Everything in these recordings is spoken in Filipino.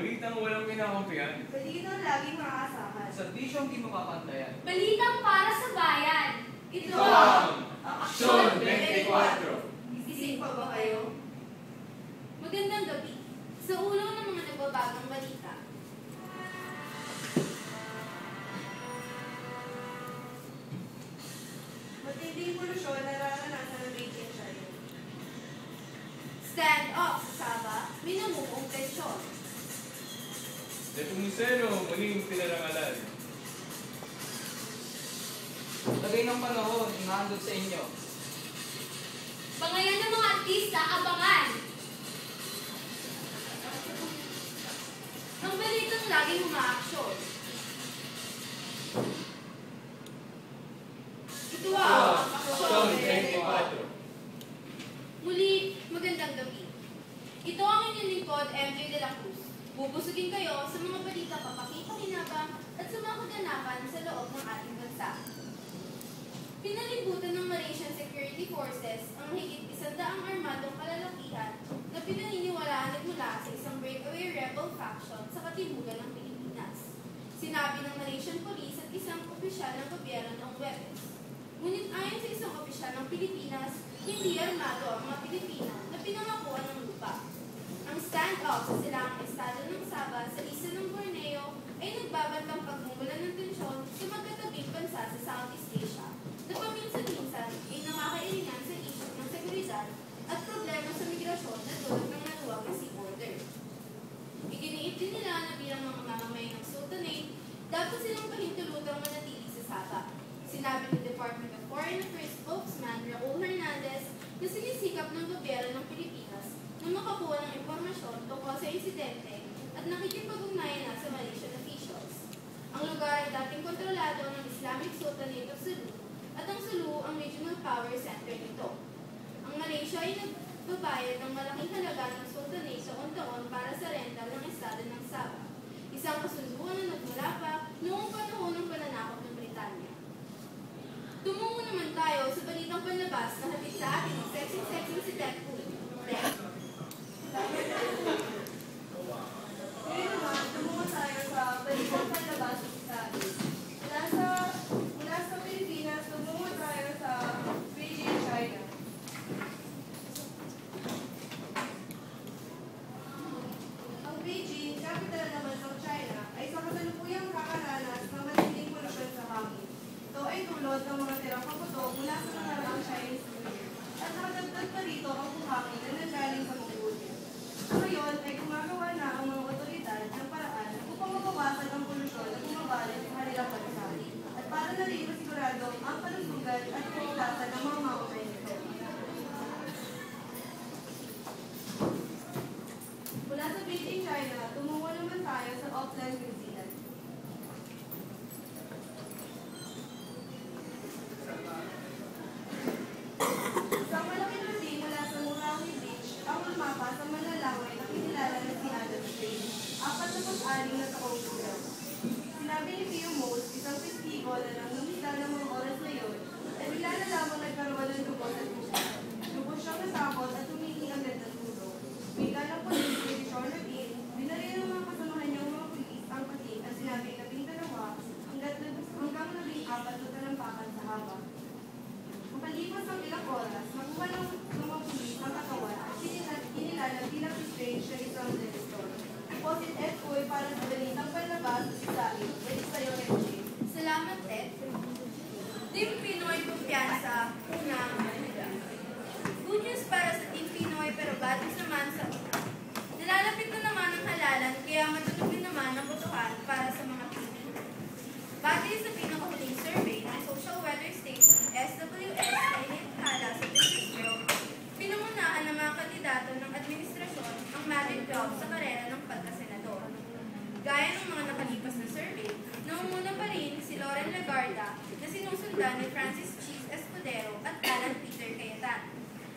Balitang walang kinakampihan. Balitang laging maaasahan. Serbisyong di makakantayan. Balitang para sa bayan. Ito ang Aksyon 24. Gising pa ba kayo? Magandang gabi. Sa ulo ng mga nagbabagang balita. Matinding polusyon nararanasan ng Beijing, China. Stand off sa Saba, minamukong pensyon. Nepomuceno muling pinarangalan. Lagay ng panahon, inahandog sa inyo. Bangayan ng mga artista, abangan. Ang balitang laging umaaksyon. Ito ang Aksyon 24. Muli, magandang gabi. Ito ang inyong lingkod, MJ de la Cruz. Bubusugin kayo sa mga balita papakipakinabang at sa mga kaganapan sa loob ng ating bansa. Pinalibutan ng Malaysian Security Forces ang mahigit 100 armadong kalalakihan na pinaniniwalaan nagmula sa isang breakaway rebel faction sa katimugan ng Pilipinas. Sinabi ng Malaysian Police at isang opisyal ng gobyerno noong Webes. Ngunit ayon sa isang opisyal ng Pilipinas, hindi armado ang mga Pilipino na pinangakuan ng lupa. Ang stand-off sa silangang estado ng Sabah sa isla ng Borneo ay nagbabantang pagmumulan ng tensyon sa magkatabing bansa sa Southeast Asia na paminsan-minsan ay nakakairingan sa isyu ng seguridad at problema sa migrasyon na dulot ng naluwag na sea border. Iginiit din nila na bilang mga mamamayan ng Sultanate, dapat silang pahintulutang manatili sa Sabah. Sinabi ng Department of Foreign Affairs spokesman Raul Hernandez na sinisikap ng gobyerno ng Pilipinas na makakuha ng impormasyon tungkol sa insidente at nakikipag-ugnayan na sa Malaysian officials. Ang lugar ay dating kontrolado ng Islamic Sultanate of Sulu at ang Sulu ang regional power center nito. Ang Malaysia ay nagbabayad ng malaking halaga ng Sultanate taon-taon para sa rental ng estado ng Sabah, isang kasunduan na nagmula pa noong panahon ng pananakop ng Britanya. Tumungo naman tayo sa balitang panlabas na hatid sa atin ng sexy si Deadpool. Ngayon naman, tumungo tayo sa balitang panlabas sa atin. Mula sa Pilipinas, tumungo tayo sa Beijing, China. Ang Beijing, capital naman ng China, ay sa kasalukuyang kakaranas ng matinding polusyon sa hangin. Ito ay dulot ng mga tirang kaputok mula sa nakaraang Chinese New Year. At nakadagdag pa rito ang buhangin na nanggaling sa Mongolia. Ngayon ay gumagawa na ang mga otoridad ng paraan upang mabawasan ang polusyon na bumabalik sa kanilang bansa. At para na rin masigurado ang kalusugan at kaligtasan ng mga mamamayan nito. Mula sa Beijing, China, tumungo naman tayo sa Auckland, New Zealand. Isang malaking lubi mula sa Murawi Beach ang lumapa sa manlalaway na kinilala na si Adam Strain, 46 na taong gulang. Sinabi ni Pio Mose, isang testigo na nangungisda ng mga oras na yun, ay bigla na lamang nagkaroon ng lubos at puso. Lubos siyang natakot at humingi agad ng tulong. Bigla ng polis, ni Sean Levin, binaril ng mga kasamahan niyang mga pulis ang pating at sinabing 12 hanggang 14 na talampakan sa haba. Mapalipas ang ilang oras, nakuha ng mga pulis ang katawan at kinilala bilang si Strange na isang denestor. Posit Ed Koy para sa balitang panlabas sa Sain. Pwede sa'yo, MJ. Salamat, Ted. Team Pinoy kumpiyansa, unang mahalaga. Good news para sa Team Pinoy pero bad news naman sa una. Nalalapit na naman ang halalan kaya matutupin naman ang botohan para sa mga Pilipino. Batay sa pinakahuling survey ng Social Weather Station SWS ay nitala sa Business Bureau, pinangunahan ng mga kandidato ng administrasyon ang Magic 12 sa karera ng pagkasenador. Gaya ng mga nakalipas na survey, naumuna pa rin si Loren Legarda na sinusundan ni Francis Cheese Escudero at Alan Peter Cayetano.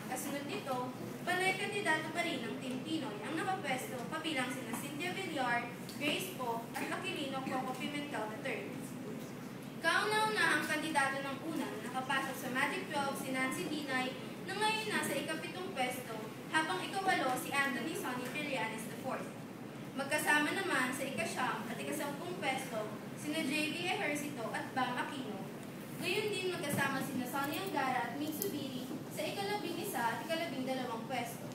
Kasunod nito, panay kandidato pa rin ng Team Pinoy ang nakapwesto kabilang sina Cynthia Villar, Grace Poe at Aquilino Coco Pimentel III. Kauna-una ang kandidato ng unang nakapasok sa Magic 12 si Nancy Binay na ngayon nasa ikapitong pwesto habang ikawalo si Anthony Sonny Trillanes IV. Magkasama naman 10 pwesto sina J.B. Ejercito at Bam Aquino. Gayon din magkasama sina Sonny Angara at Ming Subiri sa ika-11 at ika-12 pwesto.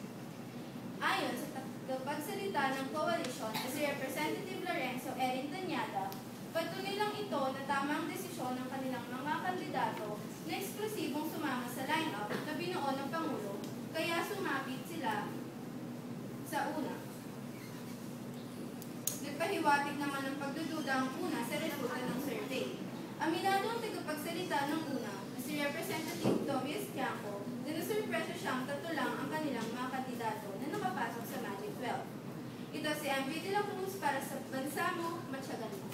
Ayon sa tagapagsalita ng coalition na si Representative Lorenzo Erin Tanyada, patuloy lang ito na tamang desisyon ng kanilang mga kandidato na eksklusibong sumama sa lineup na binuo ng Pangulo, kaya sumabit sila sa una. Nagpahiwatig naman ng pagdududa ang una sa resulta ng survey. Aminado ang tagapagsalita ng una na si Representative Tommy Estiangco na nasurpresa siyang 3 lang ang kanilang mga kandidato na nakapasok sa Magic 12. Ito si MV de la Cruz para sa Bansa Mo, Matyagan Mo.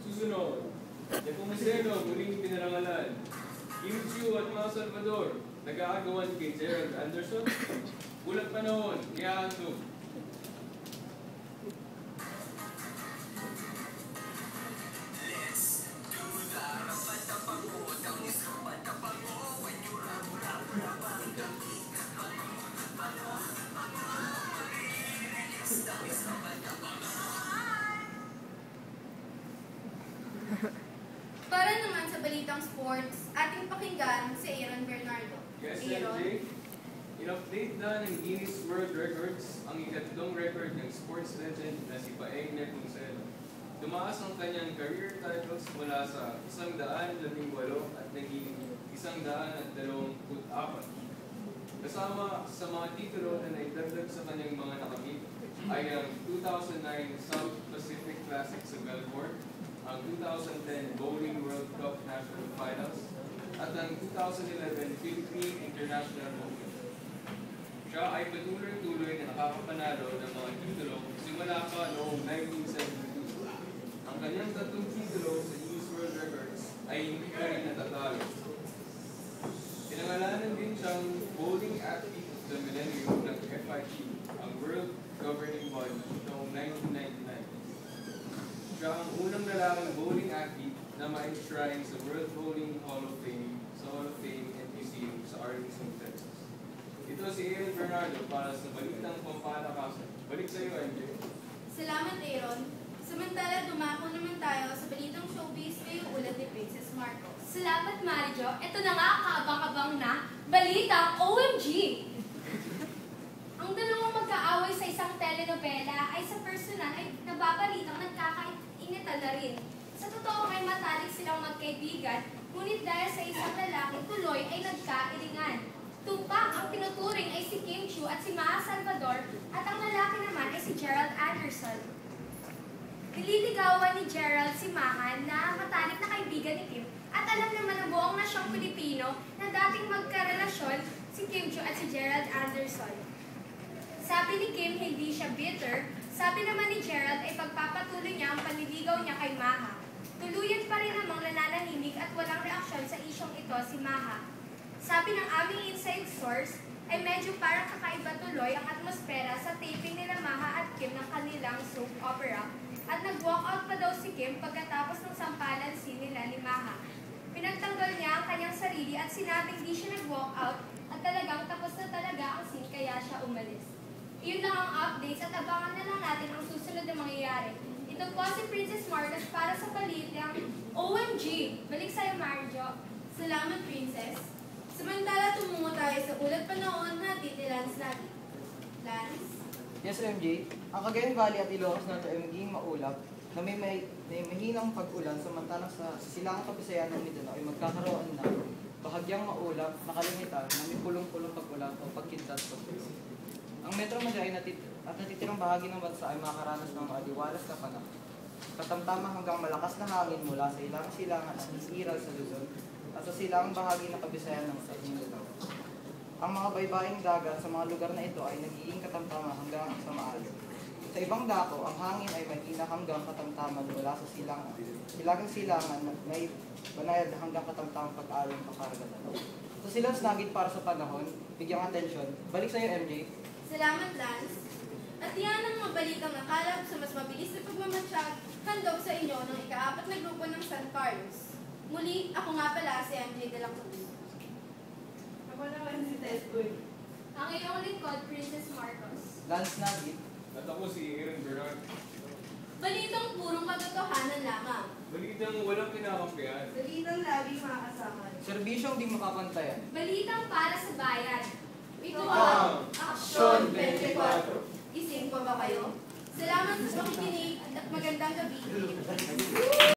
Susunod, Nepomuceno muling pinarangalan. Kim Chiu at mga Salvador, nag-aagawan kay Gerald Anderson. Ulat panahon, ihahandog. Para naman sa balitang sports, ating pakinggan si Aaron Bernardo. Yes, Aaron. MJ. In-update na ng Guinness World Records ang ikatlong record ng sports legend na si Paeng Nepomuceno. Tumaas ang kanyang career titles mula sa 118 at naging 124. Kasama sa mga titulo na naidagdag sa kanyang mga nakamit ay ang 2009 South Pacific Classic sa Melbourne, ang 2010 Bowling World Cup National Finals, at ang 2011 Philippine International Open. Siya ay patuloy-tuloy na nakakapanalo ng mga titulo simula pa noong 1972. Ang kanyang 3 titulo sa Guinness World Records ay hindi pa rin natatalo. Pinangalanan din siyang Bowling Athlete of the Millennium ng FIG, ang World Governing Body, noong 1999. Siya ang unang lalaking bowling athlete na ma-enshrine sa World Bowling Hall of Fame and Museum sa Arlington, Texas. Ito si Aaron Bernardo para sa Balitang Pampalakasan. Balik sa iyo, MJ. Salamat, Aaron. Samantala, dumako naman tayo sa balitang showbiz ngayong ulat ni Princess Marcos. Salamat, Marijo. Ito na nga kaabang-abang na Balitang OMG! Ang dalawang magkaaway sa isang telenovela ay sa personal ay nababalitang nagkakainitan na rin. Sa totoo ay matalik silang magkaibigan, ngunit dahil sa isang lalaki tuloy ay nagkairingan. Tupak ang tinuturing ay si Kim Chiu at si Maha Salvador at ang lalaki naman ay si Gerald Anderson. Nililigawan ni Gerald si Maha na matalik na kaibigan ni Kim at alam naman ng buong nasyong Pilipino na dating magkarelasyon si Kim Chiu at si Gerald Anderson. Sabi ni Kim hindi siya bitter, sabi naman ni Gerald ay pagpapatuloy niya ang panliligaw niya kay Maha. Tuluyan pa rin namang nananahimik at walang reaksyon sa isyong ito si Maha. Sabi ng aming inside source ay medyo parang kakaiba tuloy ang atmosfera sa taping nila Maha at Kim ng kanilang soap opera at nag-walkout pa daw si Kim pagkatapos ng sampalan scene nila ni Maha. Pinagtanggol niya ang kanyang sarili at sinabing di siya nag-walkout at talagang tapos na talaga ang scene kaya siya umalis. Iyon lang ang updates at abangan na lang natin ang susunod na mangyayari. Ito po si Princess Marcos para sa balitang OMG! Balik sa'yo, Marjo. Salamat, Princess. Samantala, tumungo tayo sa ulat panahon natin ni Lance Nagi. Lance? Yes, MJ. Ang Cagayan Valley at Ilocos Norte ay magiging maulap na may mahinang pag-ulan samantalang sa silangang kabisayan ng Mindanao ay magkakaroon na bahagyang maulap na kalimitan na may pulong-pulong pag-ulan o pagkintas sa puso. Ang Metro Manila at natitirang bahagi ng bansa ay makakaranas ng maliwalas na panahon. Katamtama hanggang malakas na hangin mula sa ilang silangan at isiral sa Luzon at sa silangang bahagi ng kabisayan ng Mindanao. Ang mga baybaying dagat sa mga lugar na ito ay nagiging katamtama hanggang sa maaga. Sa ibang dako, ang hangin ay mahina hanggang katamtaman mula sa silangang silangan na may banayad hanggang katamtamang pag-along pakaragatan. So silang snagit para sa panahon, bigyang atensyon. Balik sa iyo, MJ. Salamat, Lance. At yan ang mga balitang nakalap sa mas mabilis na pagmamatsyag handog sa inyo ng ika-4 na grupo ng San Carlos. Muli, ako nga pala si MJ de la Cruz. Ako naman si Tesboy. Ang iyong lingkod, Princess Marcos. Lance Nagit. At ako si Aaron Bernard. Balitang purong katotohanan lamang. Balitang walang kinakampihan. Balitang labing makakasakan. Serbisyong di makapantayan. Balitang para sa bayan. Ito ang ang Aksyon 24. Ising pa ba kayo? Salamat sa pakikinig at magandang gabi.